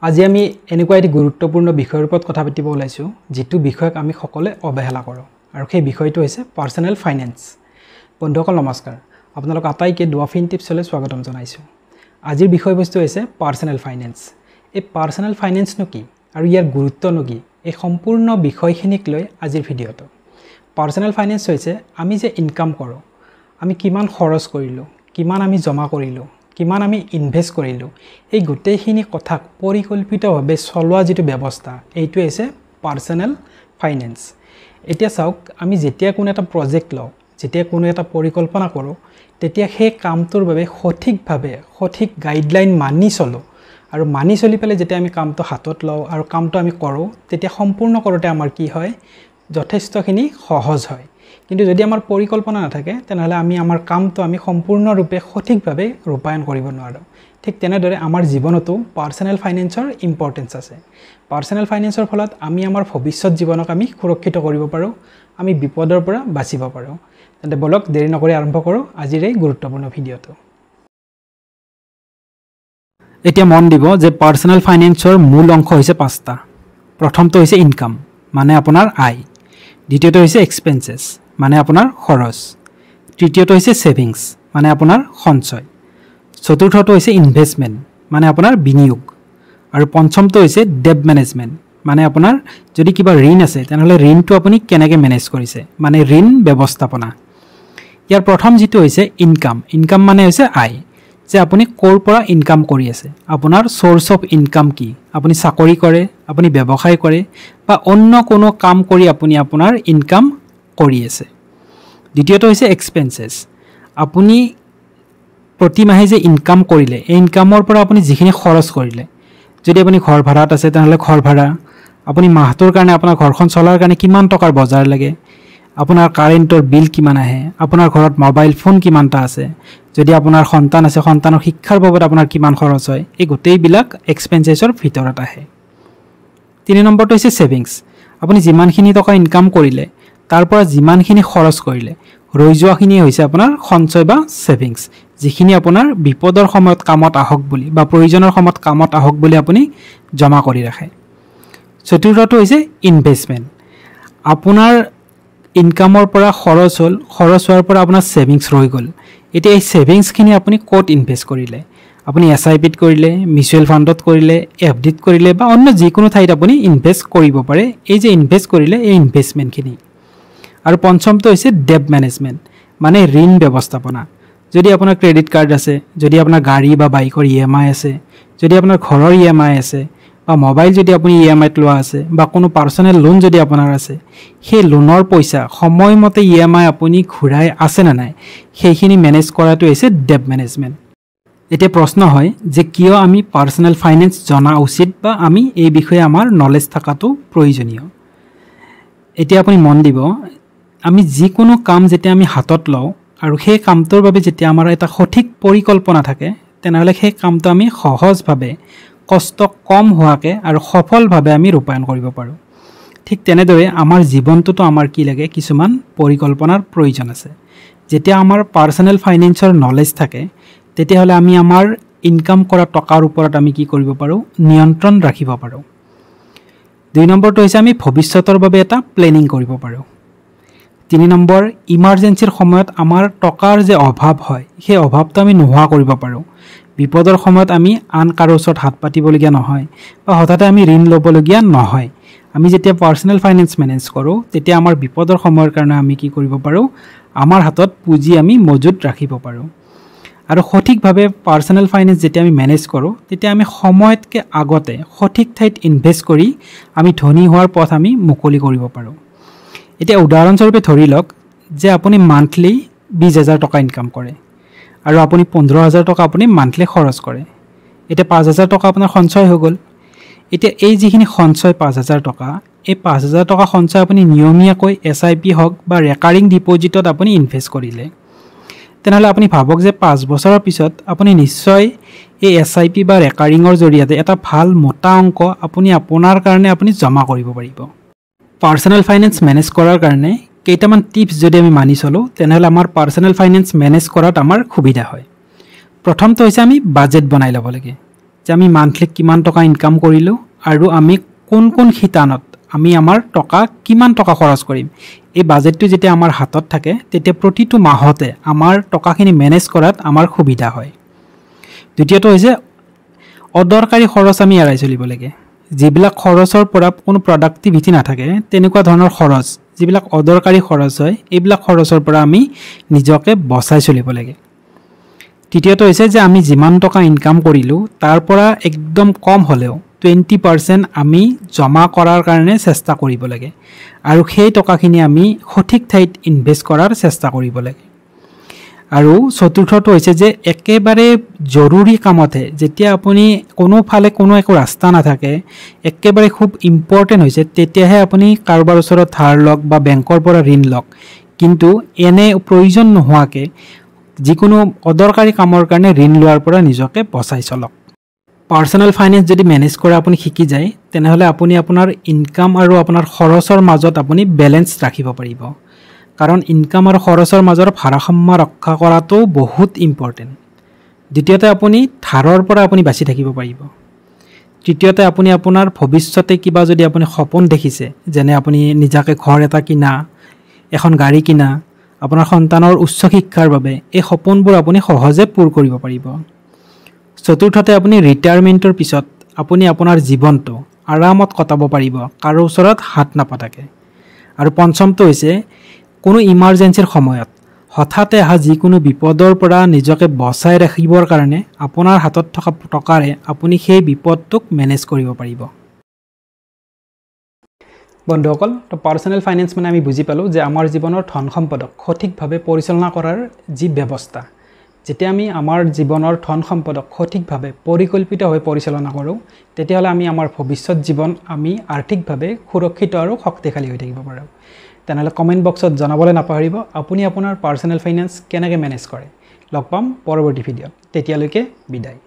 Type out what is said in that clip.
আজি আমি এনেকুৱা এটি গুৰুত্বপূৰ্ণ বিষয়ৰ ওপৰত কথা পাতিব ওলাইছো যেটো বিষয়ক আমি সকলে অবহেলা কৰো আৰু সেই বিষয়টো হৈছে পাৰ্সোনাল ফাইনান্স। বন্ধুসকল নমস্কাৰ, আপোনালোক আটাইকে ডুৱাফিন টিপছলৈ স্বাগতম জনাইছো। আজিৰ বিষয়বস্তু হৈছে পাৰ্সোনাল ফাইনান্স। এই পাৰ্সোনাল ফাইনান্স নো কি আৰু ইয়াৰ গুৰুত্ব নো কি, এই সম্পূৰ্ণ বিষয়খিনিক লৈ আজিৰ ভিডিঅটো। পাৰ্সোনাল ফাইনান্স হৈছে আমি যে ইনকাম কৰো, আমি কিমান খৰচ কৰিলো, কিমান আমি জমা কৰিলো, কিমান আমি ইনভেস্ট কৰিলো, এই গোটেইখিনি কথাক পৰিকল্পিতভাৱে চলোৱা যেটো ব্যৱস্থা, এইটো হৈছে পাৰ্সোনাল ফাইনান্স। এতিয়া চাওক, আমি যেতিয়া কোনো এটা প্ৰজেক্ট লওঁ, যেতিয়া কোনো এটা পৰিকল্পনা কৰো, তেতিয়া সেই কামটোৰ বাবে সঠিকভাৱে সঠিক গাইডলাইন মানি চলো আৰু মানি চলি পেলাই যেতিয়া আমি কামটো হাতত লওঁ আৰু কামটো আমি কৰো, তেতিয়া সম্পূৰ্ণ কৰোতে আমাৰ কি হয়, যথেষ্টখিনি সহজ হয়। কিন্তু যদি আমাৰ পৰিকল্পনা নাথাকে, তেনেহলে আমি আমাৰ কামটো আমি সম্পূৰ্ণৰূপে সঠিকভাৱে ৰূপায়ণ কৰিব নোৱাৰো। ঠিক তেনেদৰে আমাৰ জীৱনতো পাৰ্সোনাল ফাইনান্সৰ ইম্পৰ্টেন্স আছে। পাৰ্সোনাল ফাইনান্সৰ ফলত আমি আমাৰ ভৱিষ্যত জীৱনক আমি সুৰক্ষিত কৰিব পাৰো, আমি বিপদৰ পৰা বাচিব পাৰো। তেন্তে বলক দেৰি নকৰি আৰম্ভ কৰো আজিৰ এই গুৰুত্বপূৰ্ণ ভিডিঅটো। এতিয়া মন দিব যে পাৰ্সোনাল ফাইনান্সৰ মূল অংশ হৈছে 5টা। প্ৰথমটো হৈছে ইনকাম, মানে আপোনাৰ আয়। দ্বিতীয়টো হৈছে এক্সপেন্সেস, মানে আপোনাৰ খৰচ। তৃতীয়টো হৈছে সেভিংস, মানে আপোনাৰ সঞ্চয়। চতুৰ্থটো হৈছে ইনভেষ্টমেন্ট, মানে আপোনাৰ বিনিয়োগ। আৰু পঞ্চমটো হৈছে ডেট মেনেজমেন্ট, মানে আপোনাৰ যদি কিবা ঋণ আছে তেনেহলে ঋণটো আপুনি কেনেকৈ মেনেজ কৰিছে, মানে ঋণ ব্যৱস্থাপনা। ইয়াৰ প্ৰথম যেটো হৈছে ইনকাম। ইনকাম মানে হৈছে আয়, যে আপুনি ক'ৰ পৰা ইনকাম কৰি আছে, আপোনাৰ সোৰ্স অফ ইনকাম কি। আপুনি চাকৰি কৰে, আপুনি ব্যৱসায় কৰে বা অন্য কোনো কাম কৰি আপুনি আপোনাৰ ইনকাম কৰি আছে। দ্বিতীয়টো হৈছে এক্সপেন্সেস। আপুনি প্ৰতি মাহে যে ইনকাম কৰিলে, এই ইনকামৰ পৰা আপুনি যিখিনি খৰচ কৰিলে, যদি আপুনি ঘৰ ভাড়াত আছে তেনেহলে ঘৰ ভাড়া, আপুনি মাহটোৰ কাৰণে আপোনাৰ ঘৰখন চলাৰ কাৰণে কিমান টকাৰ বজাৰ লাগে, আপোনাৰ কাৰেণ্টৰ বিল কিমান আহে, আপোনাৰ ঘৰত মোবাইল ফোন কিমানটা আছে, যদি আপোনাৰ সন্তান আছে সন্তানৰ শিক্ষাৰ বাবদ আপোনাৰ কিমান খৰচ হয়, এই গোটেইবিলাক এক্সপেন্সেছৰ ভিতৰত আহে। 3 নম্বৰটো হৈছে সেভিংস। আপুনি যিমানখিনি টকা ইনকাম কৰিলে, তাৰ পৰা যিমানখিনি খৰচ কৰিলে, ৰৈ যোৱাখিনি হৈছে আপোনাৰ সঞ্চয় বা সেভিংস, যিখিনি আপোনাৰ বিপদৰ সময়ত কামত আহক বুলি বা প্ৰয়োজনৰ সময়ত কামত আহক বুলি আপুনি জমা কৰি ৰাখে। চতুৰ্থটো হৈছে ইনভেষ্টমেন্ট। আপোনাৰ ইনকামৰ পৰা খৰচ হ'ল, খৰচ হোৱাৰ পৰা আপোনাৰ সেভিংস ৰৈ গ'ল। এতিয়া এই সেভিংসখিনি আপুনি ক'ত ইনভেষ্ট কৰিলে, আপুনি SIPত কৰিলে, মিউচুৱেল ফাণ্ডত কৰিলে, FDত কৰিলে বা অন্য যিকোনো ঠাইত আপুনি ইনভেষ্ট কৰিব পাৰে। এই যে ইনভেষ্ট কৰিলে, এই ইনভেষ্টমেন্টখিনি। আৰু পঞ্চমটো হৈছে ডেট মেনেজমেন্ট, মানে ঋণ ব্যৱস্থাপনা। যদি আপোনাৰ ক্ৰেডিট কাৰ্ড আছে, যদি আপোনাৰ গাড়ী বা বাইকৰ EMI আছে, যদি আপোনাৰ ঘৰৰ EMI আছে বা মোবাইল যদি আপুনি EMIত লোৱা আছে বা কোনো পাৰ্সোনাল লোন যদি আপোনাৰ আছে, সেই লোনৰ পইচা সময়মতে EMI আপুনি ঘূৰাই আছে না নাই, সেইখিনি মেনেজ কৰাটো হৈছে ডেট মেনেজমেন্ট। এতিয়া প্ৰশ্ন হয় যে কিয় আমি পাৰ্সোনাল ফাইনান্স জনা উচিত বা আমি এই বিষয়ে আমাৰ নলেজ থাকাটো প্ৰয়োজনীয়। এতিয়া আপুনি মন দিব, আমি যিকোনো কাম যেতিয়া আমি হাতত লওঁ আৰু সেই কামটোৰ বাবে যেতিয়া আমাৰ এটা সঠিক পৰিকল্পনা থাকে, তেনেহলে সেই কামটো আমি সহজভাৱে কষ্ট কম হোৱাকে আৰু সফলভাৱে আমি ৰূপায়ণ কৰিব পাৰো। ঠিক তেনেদৰে আমাৰ জীৱনটোতো আমাৰ কি লাগে, কিছুমান পৰিকল্পনাৰ প্ৰয়োজন আছে। যেতিয়া আমাৰ পাৰ্সোনাল ফাইনান্সৰ নলেজ থাকে, তেতিয়াহলে আমি আমাৰ ইনকাম কৰা টকাৰ ওপৰত আমি কি কৰিব পাৰো, নিয়ন্ত্ৰণ ৰাখিব পাৰো। 2 নম্বৰটো হৈছে আমি ভৱিষ্যতৰ বাবে এটা প্লেনিং কৰিব পাৰো। 3 নম্বৰ, ইমাৰ্জেন্সিৰ সময়ত আমাৰ টকাৰ যে অভাৱ হয়, সেই অভাৱটো আমি নোহোৱা কৰিব পাৰো। বিপদৰ সময়ত আমি আন কাৰো ওচৰত হাত পাতিবলগীয়া নহয় বা হঠাতে আমি ঋণ ল'বলগীয়া নহয়। আমি যেতিয়া পাৰ্সোনাল ফাইনান্স মেনেজ কৰো, তেতিয়া আমাৰ বিপদৰ সময়ৰ কাৰণে আমি কি কৰিব পাৰো, আমাৰ হাতত পুঁজি আমি মজুত ৰাখিব পাৰো। আৰু সঠিকভাৱে পাৰ্সোনাল ফাইনান্স যেতিয়া আমি মেনেজ কৰো, তেতিয়া আমি সময়তকৈ আগতে সঠিক ঠাইত ইনভেষ্ট কৰি আমি ধনী হোৱাৰ পথ আমি মুকলি কৰিব পাৰো। এতিয়া উদাহৰণস্বৰূপে ধৰি লওক যে আপুনি মান্থলি 20,000 টকা ইনকাম কৰে আৰু আপুনি 15,000 টকা আপুনি মান্থলি খৰচ কৰে। এতিয়া 5,000 টকা আপোনাৰ সঞ্চয় হৈ গ'ল। এতিয়া এই যিখিনি সঞ্চয় 5,000 টকা, এই 5,000 টকা সঞ্চয় আপুনি নিয়মীয়াকৈ SIP হওক বা ৰেকাৰিং ডিপজিটত আপুনি ইনভেষ্ট কৰিলে, তেনেহলে আপুনি ভাবক যে 5 বছৰৰ পিছত আপুনি নিশ্চয় এই SIP বা ৰেকাৰিঙৰ জৰিয়তে এটা ভাল মোটা অংক আপুনি আপোনাৰ কাৰণে আপুনি জমা কৰিব পাৰিব। পাৰ্সোনাল ফাইনান্স মেনেজ কৰাৰ কাৰণে কেইটামান টিপস যদি আমি মানি চলো, তেনেহলে আমাৰ পাৰ্সোনাল ফাইনান্স মেনেজ কৰাত আমাৰ সুবিধা হয়। প্ৰথমটো হৈছে আমি বাজেট বনাই ল'ব লাগে। যে আমি মান্থলি কিমান টকা ইনকাম কৰিলোঁ আৰু আমি কোন কোন শিতানত আমি আমাৰ টকা কিমান টকা খৰচ কৰিম। এই বাজেটটো যেতিয়া আমাৰ হাতত থাকে তেতিয়া প্ৰতিটো মাহতে আমাৰ টকাখিনি মেনেজ কৰাত আমাৰ সুবিধা হয়। দ্বিতীয়টো হৈছে অদৰকাৰী খৰচ আমি এৰাই চলিব লাগে। যিবিলাক খৰচৰ পৰা কোনো প্ৰডাক্টিভিটি নাথাকে তেনেকুৱা ধৰণৰ খৰচ যিবিলাক অদৰকাৰী খৰচ হয় এইবিলাক খৰচৰ পৰা আমি নিজকে বচাই চলিব লাগে। তৃতীয়টো হৈছে যে আমি যিমান টকা ইনকাম কৰিলোঁ তাৰ পৰা একদম কম হ'লেও 20% আমি জমা কৰাৰ কাৰণে চেষ্টা কৰিব লাগে আৰু সেই টকাখিনি আমি সঠিক ঠাইত ইনভেষ্ট কৰাৰ চেষ্টা কৰিব লাগে। আৰু চতুৰ্থটো হৈছে যে একেবাৰে জৰুৰী কামতহে যেতিয়া আপুনি কোনোফালে কোনো একো ৰাস্তা নাথাকে একেবাৰে খুব ইম্পৰ্টেণ্ট হৈছে তেতিয়াহে আপুনি কাৰোবাৰ ওচৰত ধাৰ লওক বা বেংকৰ পৰা ঋণ লওক, কিন্তু এনে প্ৰয়োজন নোহোৱাকৈ যিকোনো অদৰকাৰী কামৰ কাৰণে ঋণ লোৱাৰ পৰা নিজকে বচাই চলক। পাৰ্চনেল ফাইনেন্স যদি মেনেজ কৰা আপুনি শিকি যায় তেনেহ'লে আপুনি আপোনাৰ ইনকাম আৰু আপোনাৰ খৰচৰ মাজত আপুনি বেলেঞ্চ ৰাখিব পাৰিব। কাৰণ ইনকাম আৰু খৰচৰ মাজৰ ভাৰসাম্য ৰক্ষা কৰাটো বহুত ইম্পৰ্টেণ্ট। দ্বিতীয়তে আপুনি ধাৰৰ পৰা আপুনি বাচি থাকিব পাৰিব। তৃতীয়তে আপুনি আপোনাৰ ভৱিষ্যতে কিবা যদি আপুনি সপোন দেখিছে, যেনে আপুনি নিজাকৈ ঘৰ এটা কিনা, এখন গাড়ী কিনা, আপোনাৰ সন্তানৰ উচ্চ শিক্ষাৰ বাবে, এই সপোনবোৰ আপুনি সহজে পূৰ কৰিব পাৰিব। চতুৰ্থতে আপুনি ৰিটায়াৰমেণ্টৰ পিছত আপুনি আপোনাৰ জীৱনটো আৰামত কটাব পাৰিব কাৰো ওচৰত হাত নাপাতাকে। আৰু পঞ্চমটো হৈছে কোনো ইমাৰ্জেঞ্চিৰ সময়ত হঠাতে অহা যিকোনো বিপদৰ পৰা নিজকে বচাই ৰাখিবৰ কাৰণে আপোনাৰ হাতত থকা টকাৰে আপুনি সেই বিপদটোক মেনেজ কৰিব পাৰিব। বন্ধুসকল, তো পাৰ্চনেল ফাইনেন্স মানে আমি বুজি পালোঁ যে আমাৰ জীৱনৰ ধন সম্পদক সঠিকভাৱে পৰিচালনা কৰাৰ যি ব্যৱস্থা। যেতিয়া আমি আমাৰ জীৱনৰ ধন সম্পদক সঠিকভাৱে পৰিকল্পিতভাৱে পৰিচালনা কৰোঁ তেতিয়াহ'লে আমি আমাৰ ভৱিষ্যত জীৱন আমি আৰ্থিকভাৱে সুৰক্ষিত আৰু শক্তিশালী হৈ থাকিব পাৰোঁ। তেনেহ'লে কমেণ্ট বক্সত জনাবলৈ নাপাহৰিব আপুনি আপোনাৰ পাৰ্চনেল ফাইনেন্স কেনেকৈ মেনেজ কৰে। লগ পাম পৰৱৰ্তী ভিডিঅ'ত, তেতিয়ালৈকে বিদায়।